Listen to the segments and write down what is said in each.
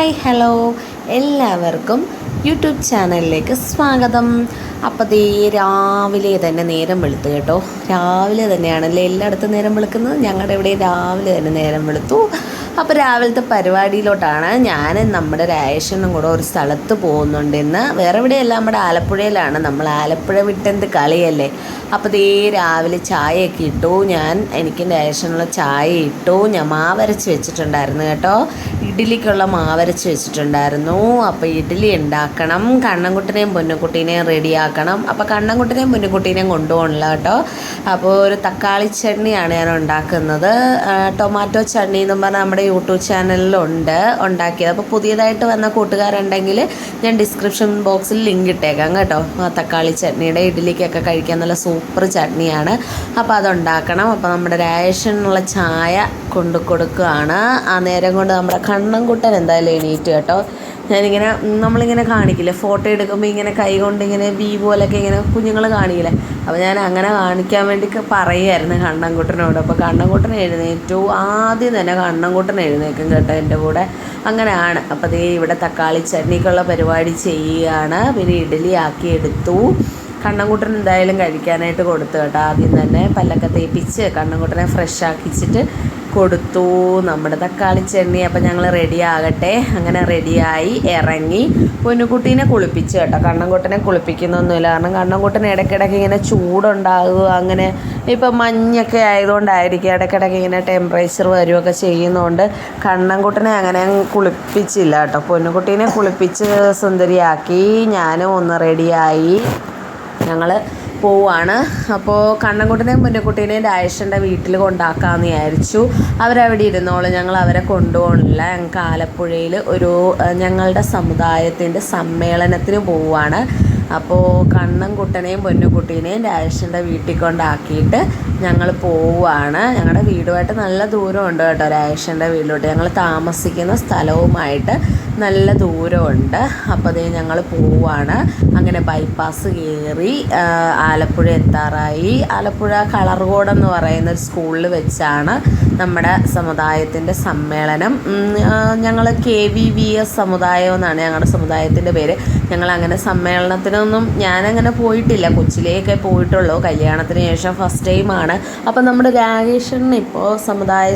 Hi hello എല്ലാവർക്കും YouTube ചാനലിലേക്ക് സ്വാഗതം. അപ്പോൾ ദേ രാവിലെ തന്നെ നേരം വെളുത്തു കേട്ടോ. രാവിലെ തന്നെയാണല്ലേ എല്ലായിടത്തും നേരം വെളുക്കുന്നത്. ഞങ്ങളുടെ ഇവിടെ രാവിലെ തന്നെ നേരം വെളുത്തു. അപ്പോൾ രാവിലത്തെ പരിപാടിയിലോട്ടാണ് ഞാൻ നമ്മുടെ രാജേഷനും കൂടെ ഒരു സ്ഥലത്ത് പോകുന്നുണ്ട് ഇന്ന്. വേറെ എവിടെയല്ല, നമ്മുടെ ആലപ്പുഴയിലാണ്. നമ്മൾ ആലപ്പുഴ വിട്ടെന്ത് കളിയല്ലേ. അപ്പോൾ ദേ രാവിലെ ചായയൊക്കെ ഇട്ടു. എനിക്ക് രാജേഷനുള്ള ചായ ഇട്ടു. ഞാൻ മാവരച്ച് വെച്ചിട്ടുണ്ടായിരുന്നു കേട്ടോ. ഇഡ്ഡലിക്കുള്ള മാവരച്ച് വെച്ചിട്ടുണ്ടായിരുന്നു. അപ്പോൾ ഇഡ്ഡലി ഉണ്ടാക്കണം. കണ്ണൻകുട്ടനെയും പൊന്നുകുട്ടീനെയും റെഡിയാക്കണം. അപ്പോൾ കണ്ണൻകുട്ടനെയും പൊന്നുകുട്ടീനെയും കൊണ്ടുപോകണില്ല കേട്ടോ. അപ്പോൾ ഒരു തക്കാളി ചട്നിയാണ് ഞാൻ ഉണ്ടാക്കുന്നത്. ടൊമാറ്റോ ചട്നി എന്നും പറഞ്ഞാൽ നമ്മുടെ യൂട്യൂബ് ചാനലിലുണ്ട് ഉണ്ടാക്കിയത്. അപ്പോൾ പുതിയതായിട്ട് വന്ന കൂട്ടുകാരുണ്ടെങ്കിൽ ഞാൻ ഡിസ്ക്രിപ്ഷൻ ബോക്സിൽ ലിങ്ക് ഇട്ടേക്കാം കേട്ടോ. തക്കാളി ചട്നിയുടെ ഇഡ്ഡലിക്കൊക്കെ കഴിക്കാൻ നല്ല സൂപ്പർ ചട്നിയാണ്. അപ്പോൾ അതുണ്ടാക്കണം. അപ്പോൾ നമ്മുടെ രാജേഷനുള്ള ചായ കൊണ്ടു കൊടുക്കുകയാണ്. ആ നേരം കൊണ്ട് നമ്മുടെ കണ്ണൻകുട്ടൻ എന്തായാലും എണീറ്റ് കേട്ടോ. ഞാനിങ്ങനെ നമ്മളിങ്ങനെ കാണിക്കില്ലേ, ഫോട്ടോ എടുക്കുമ്പോൾ ഇങ്ങനെ കൈ കൊണ്ട് ഇങ്ങനെ വി പോലൊക്കെ ഇങ്ങനെ കുഞ്ഞുങ്ങൾ കാണിക്കില്ലേ. അപ്പോൾ ഞാൻ അങ്ങനെ കാണിക്കാൻ വേണ്ടി പറയുമായിരുന്നു കണ്ണൻകുട്ടനോട്. അപ്പോൾ കണ്ണൻകുട്ടൻ എഴുന്നേറ്റു. ആദ്യം തന്നെ കണ്ണൻകുട്ടൻ എഴുന്നേക്കും കേട്ടോ എൻ്റെ കൂടെ. അങ്ങനെയാണ്. അപ്പോൾ ദേ ഇവിടെ തക്കാളി ചട്നിക്കുള്ള പരിപാടി ചെയ്യുകയാണ്. പിന്നെ ഇഡ്ഡലി ആക്കി എടുത്തു. കണ്ണൻകുട്ടൻ എന്തായാലും കഴിക്കാനായിട്ട് കൊടുത്തു കേട്ടോ. ആദ്യം തന്നെ പല്ലൊക്കെ തേപ്പിച്ച് കണ്ണൻകുട്ടനെ ഫ്രഷ് ആക്കിച്ചിട്ട് കൊടുത്തു നമ്മുടെ തക്കാളി ചട്നി. അപ്പം ഞങ്ങൾ റെഡി ആകട്ടെ. അങ്ങനെ റെഡിയായി ഇറങ്ങി. പൊന്നുകുട്ടീനെ കുളിപ്പിച്ച് കേട്ടോ. കണ്ണൻകുട്ടനെ കുളിപ്പിക്കുന്നൊന്നുമില്ല, കാരണം കണ്ണൻകുട്ടന് ഇടയ്ക്കിടയ്ക്ക് ഇങ്ങനെ ചൂടുണ്ടാകുക, അങ്ങനെ ഇപ്പം മഞ്ഞൊക്കെ ആയതുകൊണ്ടായിരിക്കും ഇടയ്ക്കിടയ്ക്ക് ഇങ്ങനെ ടെമ്പറേച്ചർ വരികയൊക്കെ ചെയ്യുന്നതുകൊണ്ട് കണ്ണൻകുട്ടനെ അങ്ങനെ കുളിപ്പിച്ചില്ല കേട്ടോ. പൊന്നുകുട്ടീനെ കുളിപ്പിച്ച് സുന്ദരിയാക്കി. ഞാനും ഒന്ന് റെഡിയായി. ഞങ്ങൾ പോവാണ്. അപ്പോൾ കണ്ണൻകുട്ടനെയും പൊന്നുകുട്ടീനെയും രാജേഷൻ്റെ വീട്ടിൽ കൊണ്ടാക്കാമെന്ന് വിചാരിച്ചു. അവരവിടെ ഇരുന്നോളൂ, ഞങ്ങൾ അവരെ കൊണ്ടുപോകണില്ല. ഞങ്ങൾക്ക് ആലപ്പുഴയിൽ ഞങ്ങളുടെ സമുദായത്തിൻ്റെ സമ്മേളനത്തിന് പോവുകയാണ്. അപ്പോൾ കണ്ണൻകുട്ടനെയും പൊന്നുകുട്ടീനെയും രാജേഷൻ്റെ വീട്ടിൽ കൊണ്ടാക്കിയിട്ട് ഞങ്ങൾ പോവുകയാണ്. ഞങ്ങളുടെ വീടുമായിട്ട് നല്ല ദൂരമുണ്ട് കേട്ടോ. രാജേഷൻ്റെ വീട്ടിലോട്ട് ഞങ്ങൾ താമസിക്കുന്ന സ്ഥലവുമായിട്ട് നല്ല ദൂരമുണ്ട്. അപ്പോൾ അതേ ഞങ്ങൾ പോവുകയാണ്. അങ്ങനെ ബൈപ്പാസ് കയറി ആലപ്പുഴ എത്താറായി. ആലപ്പുഴ കളർകോട് എന്ന് പറയുന്ന ഒരു സ്കൂളിൽ വെച്ചാണ് നമ്മുടെ സമുദായത്തിൻ്റെ സമ്മേളനം. ഞങ്ങൾ KVVS സമുദായം എന്നാണ് ഞങ്ങളുടെ സമുദായത്തിൻ്റെ പേര്. ഞങ്ങളങ്ങനെ സമ്മേളനത്തിനൊന്നും ഞാനങ്ങനെ പോയിട്ടില്ല. കൊച്ചിലേക്ക് പോയിട്ടുള്ളൂ. കല്യാണത്തിന് ശേഷം ഫസ്റ്റ് ടൈമാണ്. അപ്പം നമ്മുടെ രാജേഷന് ഇപ്പോൾ സമുദായ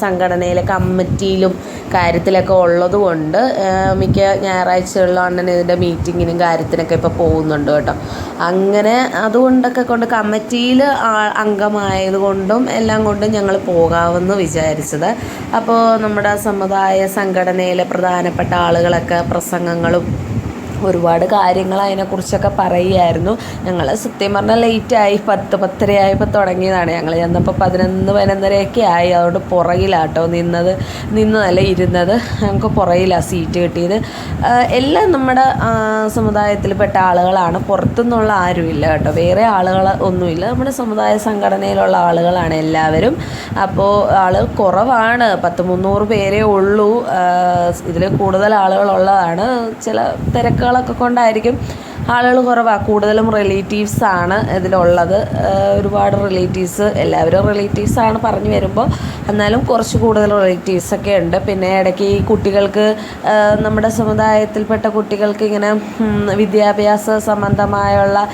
സംഘടനയിലെ കമ്മിറ്റിയിലും കാര്യത്തിലൊക്കെ ഉള്ളതുകൊണ്ട് മിക്ക ഞായറാഴ്ചകളിലും അണ്ണൻ ഇതിൻ്റെ മീറ്റിങ്ങിനും കാര്യത്തിനൊക്കെ ഇപ്പോൾ പോകുന്നുണ്ട് കേട്ടോ. അങ്ങനെ അതുകൊണ്ടൊക്കെ കൊണ്ട് കമ്മിറ്റിയിൽ അംഗമായതുകൊണ്ടും എല്ലാം കൊണ്ടും ഞങ്ങൾ പോകാമെന്ന് വിചാരിച്ചത്. അപ്പോൾ നമ്മുടെ സമുദായ സംഘടനയിലെ പ്രധാനപ്പെട്ട ആളുകളൊക്കെ പ്രസംഗങ്ങളും ഒരുപാട് കാര്യങ്ങൾ അതിനെക്കുറിച്ചൊക്കെ പറയുമായിരുന്നു. ഞങ്ങൾ സത്യം പറഞ്ഞാൽ ലേറ്റായി. 10-10:30 ആയപ്പോൾ തുടങ്ങിയതാണ്. ഞങ്ങൾ ചെന്നപ്പോൾ 11-11:30 ആയി. അതുകൊണ്ട് പുറകിലാട്ടോ നിന്നതല്ല ഇരുന്നത്. ഞങ്ങൾക്ക് പുറകിലാണ് സീറ്റ് കിട്ടിയത്. എല്ലാം നമ്മുടെ സമുദായത്തിൽപ്പെട്ട ആളുകളാണ്. പുറത്തുനിന്നുള്ള ആരുമില്ല കേട്ടോ. വേറെ ആളുകൾ ഒന്നുമില്ല. നമ്മുടെ സമുദായ സംഘടനയിലുള്ള ആളുകളാണ് എല്ലാവരും. അപ്പോൾ ആൾ കുറവാണ്. 300 പേരേ ഉള്ളൂ. ഇതിൽ കൂടുതൽ ആളുകളുള്ളതാണ്. ചില തിരക്കുകളൊക്കെ കൊണ്ടായിരിക്കും ആളുകൾ കുറവാണ്. കൂടുതലും റിലേറ്റീവ്സാണ് ഇതിലുള്ളത്. ഒരുപാട് റിലേറ്റീവ്സ്, എല്ലാവരും റിലേറ്റീവ്സാണ് പറഞ്ഞു വരുമ്പോൾ. എന്നാലും കുറച്ച് കൂടുതൽ റിലേറ്റീവ്സൊക്കെ ഉണ്ട്. പിന്നെ ഇടയ്ക്ക് ഈ കുട്ടികൾക്ക്, നമ്മുടെ സമുദായത്തിൽപ്പെട്ട കുട്ടികൾക്ക് ഇങ്ങനെ വിദ്യാഭ്യാസ സംബന്ധമായുള്ള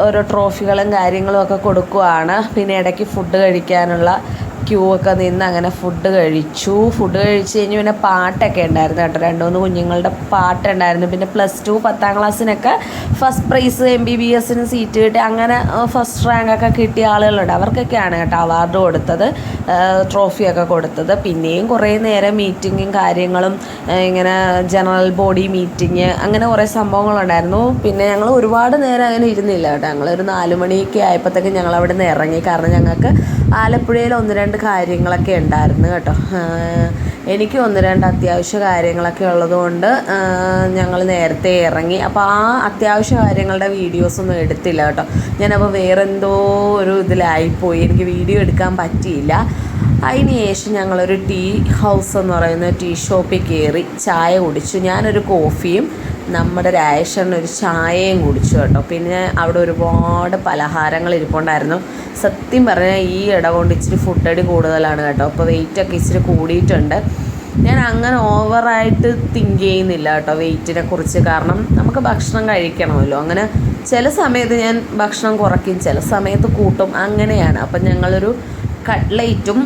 ഓരോ ട്രോഫികളും കാര്യങ്ങളും ഒക്കെ കൊടുക്കുകയാണ്. പിന്നെ ഇടയ്ക്ക് ഫുഡ് കഴിക്കാനുള്ള ക്യൂ ഒക്കെ നിന്ന് അങ്ങനെ ഫുഡ് കഴിച്ചു കഴിഞ്ഞ് പിന്നെ പാട്ടൊക്കെ ഉണ്ടായിരുന്നു കേട്ടോ. 2-3 കുഞ്ഞുങ്ങളുടെ പാട്ടുണ്ടായിരുന്നു. പിന്നെ +2 10ാം ക്ലാസ്സിനൊക്കെ ഫസ്റ്റ് പ്രൈസ്, MBBSന് സീറ്റ് കിട്ടി, അങ്ങനെ ഫസ്റ്റ് റാങ്കൊക്കെ കിട്ടിയ ആളുകളുണ്ട്. അവർക്കൊക്കെയാണ് കേട്ടോ അവാർഡ് കൊടുത്തത്, ട്രോഫിയൊക്കെ കൊടുത്തത്. പിന്നെയും കുറേ നേരം മീറ്റിങ്ങും കാര്യങ്ങളും, ഇങ്ങനെ ജനറൽ ബോഡി മീറ്റിങ്, അങ്ങനെ കുറേ സംഭവങ്ങളുണ്ടായിരുന്നു. പിന്നെ ഞങ്ങൾ ഒരുപാട് നേരം അങ്ങനെ ഇരുന്നില്ല കേട്ടോ. ഞങ്ങളൊരു 4 മണിയൊക്കെ ആയപ്പോഴത്തേക്കും ഞങ്ങൾ അവിടെ നിന്ന് ഇറങ്ങി. കാരണം ഞങ്ങൾക്ക് ആലപ്പുഴയിൽ 1-2 കാര്യങ്ങളൊക്കെ ഉണ്ടായിരുന്നു കേട്ടോ. എനിക്ക് 1-2 അത്യാവശ്യ കാര്യങ്ങളൊക്കെ ഉള്ളതുകൊണ്ട് ഞങ്ങൾ നേരത്തെ ഇറങ്ങി. അപ്പോൾ ആ അത്യാവശ്യ കാര്യങ്ങളുടെ വീഡിയോസൊന്നും എടുത്തില്ല കേട്ടോ. ഞാനപ്പോൾ വേറെന്തോ ഒരു ഇതിലായിപ്പോയി, എനിക്ക് വീഡിയോ എടുക്കാൻ പറ്റിയില്ല. അതിന് ശേഷം ഞങ്ങളൊരു ടീ ഹൗസ് എന്ന് പറയുന്ന ടീ ഷോപ്പിൽ കയറി ചായ കുടിച്ചു. ഞാനൊരു കോഫിയും നമ്മുടെ രാജേഷനൊരു ചായയും കുടിച്ചു കേട്ടോ. പിന്നെ അവിടെ ഒരുപാട് പലഹാരങ്ങൾ ഇരിപ്പുണ്ടായിരുന്നു. സത്യം പറഞ്ഞാൽ ഈ ഇട കൊണ്ട് ഇച്ചിരി ഫുഡടി കൂടുതലാണ് കേട്ടോ. അപ്പോൾ വെയിറ്റൊക്കെ ഇച്ചിരി കൂടിയിട്ടുണ്ട്. ഞാൻ അങ്ങനെ ഓവറായിട്ട് തിങ്ക് ചെയ്യുന്നില്ല കേട്ടോ വെയിറ്റിനെ കുറിച്ച്. കാരണം നമുക്ക് ഭക്ഷണം കഴിക്കണമല്ലോ. അങ്ങനെ ചില സമയത്ത് ഞാൻ ഭക്ഷണം കുറയ്ക്കും, ചില സമയത്ത് കൂട്ടും, അങ്ങനെയാണ്. അപ്പം ഞങ്ങളൊരു കട്ട്ലേറ്റും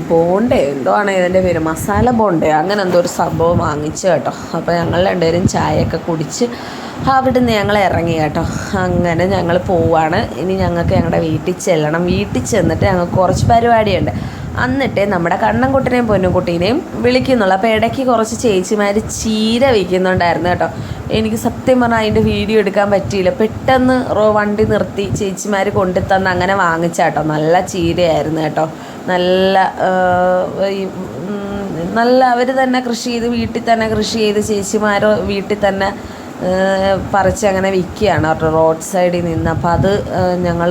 ബോണ്ടേ എന്തോ ആണ് ഇതിൻ്റെ പേര്, മസാല ബോണ്ടേ അങ്ങനെ എന്തോ ഒരു സംഭവം വാങ്ങിച്ചു കേട്ടോ. അപ്പോൾ ഞങ്ങൾ രണ്ടുപേരും ചായയൊക്കെ കുടിച്ച് അവിടുന്ന് ഞങ്ങൾ ഇറങ്ങി കേട്ടോ. അങ്ങനെ ഞങ്ങൾ പോവാണ്. ഇനി ഞങ്ങൾക്ക് ഞങ്ങളുടെ വീട്ടിൽ ചെല്ലണം. വീട്ടിൽ ചെന്നിട്ട് ഞങ്ങൾക്ക് കുറച്ച് പരിപാടിയുണ്ട്. എന്നിട്ടേ നമ്മുടെ കണ്ണൻകുട്ടനെയും പൊന്നുകുട്ടീനെയും വിളിക്കുന്നുള്ളൂ. അപ്പോൾ ഇടയ്ക്ക് കുറച്ച് ചേച്ചിമാർ ചീര വയ്ക്കുന്നുണ്ടായിരുന്നു കേട്ടോ. എനിക്ക് സത്യം പറഞ്ഞാൽ അതിൻ്റെ വീഡിയോ എടുക്കാൻ പറ്റിയില്ല. പെട്ടെന്ന് വണ്ടി നിർത്തി ചേച്ചിമാർ കൊണ്ടുതന്ന് അങ്ങനെ വാങ്ങിച്ചാട്ടോ. നല്ല ചീരയായിരുന്നു കേട്ടോ. നല്ല അവർ തന്നെ കൃഷി ചെയ്ത്, വീട്ടിൽ തന്നെ കൃഷി ചെയ്ത് ചേച്ചിമാരോ വീട്ടിൽ തന്നെ പറിച്ച് അങ്ങനെ വിൽക്കുകയാണ് കേട്ടോ, റോഡ് സൈഡിൽ നിന്ന്. അപ്പോൾ അത് ഞങ്ങൾ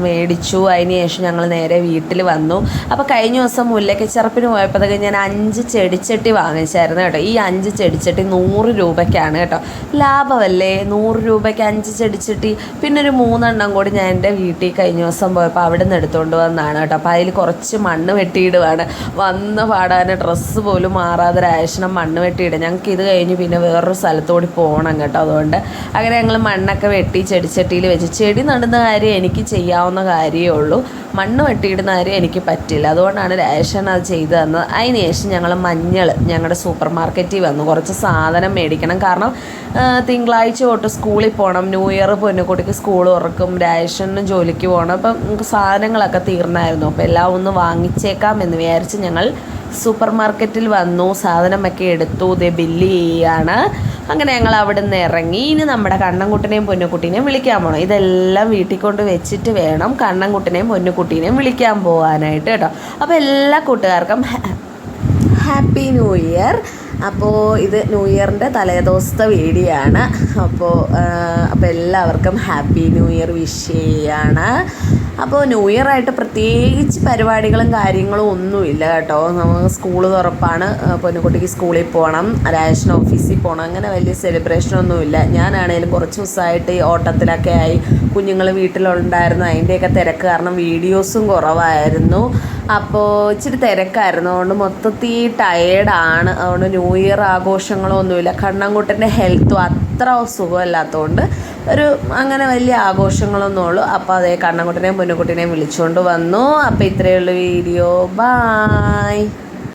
മേടിച്ചു. അതിന് ശേഷം ഞങ്ങൾ നേരെ വീട്ടിൽ വന്നു. അപ്പോൾ കഴിഞ്ഞ ദിവസം മുല്ലക്കച്ചറപ്പിന് പോയപ്പോഴത്തേക്ക് ഞാൻ 5 ചെടിച്ചട്ടി വാങ്ങിച്ചായിരുന്നു കേട്ടോ. ഈ 5 ചെടിച്ചട്ടി 100 രൂപയ്ക്കാണ് കേട്ടോ. ലാഭമല്ലേ, 100 രൂപയ്ക്ക് 5 ചെടിച്ചട്ടി. പിന്നെ ഒരു 3 എണ്ണം കൂടി ഞാൻ എൻ്റെ വീട്ടിൽ കഴിഞ്ഞ ദിവസം പോയപ്പോൾ അവിടെ നിന്ന് എടുത്തുകൊണ്ട് വന്നതാണ് കേട്ടോ. അപ്പോൾ അതിൽ കുറച്ച് മണ്ണ് വെട്ടിയിടുവാണ്. വന്ന് പാടാൻ ഡ്രസ്സ് പോലും മാറാതെ രാശനം മണ്ണ് വെട്ടിയിടുക. ഞങ്ങൾക്ക് ഇത് കഴിഞ്ഞ് പിന്നെ വേറൊരു സ്ഥലത്തോടി പോകണം കേട്ടോ. അതുകൊണ്ട് അങ്ങനെ ഞങ്ങൾ മണ്ണൊക്കെ വെട്ടി ചെടിച്ചട്ടിയിൽ വെച്ച്. ചെടി നടുന്ന കാര്യം എനിക്ക് ചെയ്യാവുന്ന കാര്യമേ ഉള്ളൂ, മണ്ണ് വെട്ടിയിടുന്ന കാര്യം എനിക്ക് പറ്റില്ല. അതുകൊണ്ടാണ് രേഷൻ അത് ചെയ്തു തന്നത്. അതിന് ശേഷം ഞങ്ങൾ മഞ്ഞൾ ഞങ്ങളുടെ സൂപ്പർ മാർക്കറ്റിൽ വന്നു. കുറച്ച് സാധനം മേടിക്കണം. കാരണം തിങ്കളാഴ്ച തൊട്ട് സ്കൂളിൽ പോകണം. ന്യൂ ഇയർ പൊന്നുകുട്ടിക്ക് സ്കൂൾ തുറക്കും, രേഷനും ജോലിക്ക് പോകണം. അപ്പം നമുക്ക് സാധനങ്ങളൊക്കെ തീർന്നായിരുന്നു. അപ്പോൾ എല്ലാം ഒന്ന് വാങ്ങിച്ചേക്കാം എന്ന് വിചാരിച്ച് ഞങ്ങൾ സൂപ്പർ മാർക്കറ്റിൽ വന്നു. സാധനമൊക്കെ എടുത്തു. ഇതേ ബില്ല് ചെയ്യാണ്. അങ്ങനെ ഞങ്ങൾ അവിടെ നിന്ന് ഇറങ്ങി. ഇനി നമ്മുടെ കണ്ണൻകുട്ടനെയും പൊന്നുകുട്ടീനെയും വിളിക്കാൻ പോകണം. ഇതെല്ലാം വീട്ടിൽ കൊണ്ട് വെച്ചിട്ട് വേണം കണ്ണൻകുട്ടനെയും പൊന്നുകുട്ടീനെയും വിളിക്കാൻ പോകാനായിട്ട് കേട്ടോ. അപ്പോൾ എല്ലാ കൂട്ടുകാർക്കും ഹാപ്പി ന്യൂ ഇയർ. അപ്പോൾ ഇത് ന്യൂ ഇയറിൻ്റെ തലേദിവസത്തെ വീഡിയോ ആണ്. അപ്പോൾ എല്ലാവർക്കും ഹാപ്പി ന്യൂ ഇയർ വിഷ് ചെയ്യാണ്. അപ്പോൾ ന്യൂ ഇയർ ആയിട്ട് പ്രത്യേകിച്ച് പരിപാടികളും കാര്യങ്ങളും ഒന്നുമില്ല കേട്ടോ. നമുക്ക് സ്കൂൾ തുറപ്പാണ്, പൊന്നുകുട്ടിക്ക് സ്കൂളിൽ പോകണം, റേഷൻ ഓഫീസിൽ പോകണം. അങ്ങനെ വലിയ സെലിബ്രേഷനൊന്നുമില്ല. ഞാനാണേലും കുറച്ച് ദിവസമായിട്ട് ഈ ഓട്ടത്തിലൊക്കെ ആയി. കുഞ്ഞുങ്ങൾ വീട്ടിലുണ്ടായിരുന്നു. അതിൻ്റെയൊക്കെ തിരക്ക് കാരണം വീഡിയോസും കുറവായിരുന്നു. അപ്പോൾ ഇച്ചിരി തിരക്കായിരുന്നു. അതുകൊണ്ട് മൊത്തത്തിൽ ടയേർഡാണ്. അതുകൊണ്ട് ന്യൂ ഇയർ ആഘോഷങ്ങളൊന്നുമില്ല. കണ്ണൻകുട്ടൻ്റെ ഹെൽത്തും അത്ര സുഖമല്ലാത്തതുകൊണ്ട് അങ്ങനെ വലിയ ആഘോഷങ്ങളൊന്നും ഉള്ളൂ. അപ്പോൾ അതേ കണ്ണൻകുട്ടനെയും പൊന്നുകുട്ടനെയും വിളിച്ചുകൊണ്ട് വന്നു. അപ്പോൾ ഇത്രയേ ഉള്ളൂ വീഡിയോ. ബായ്.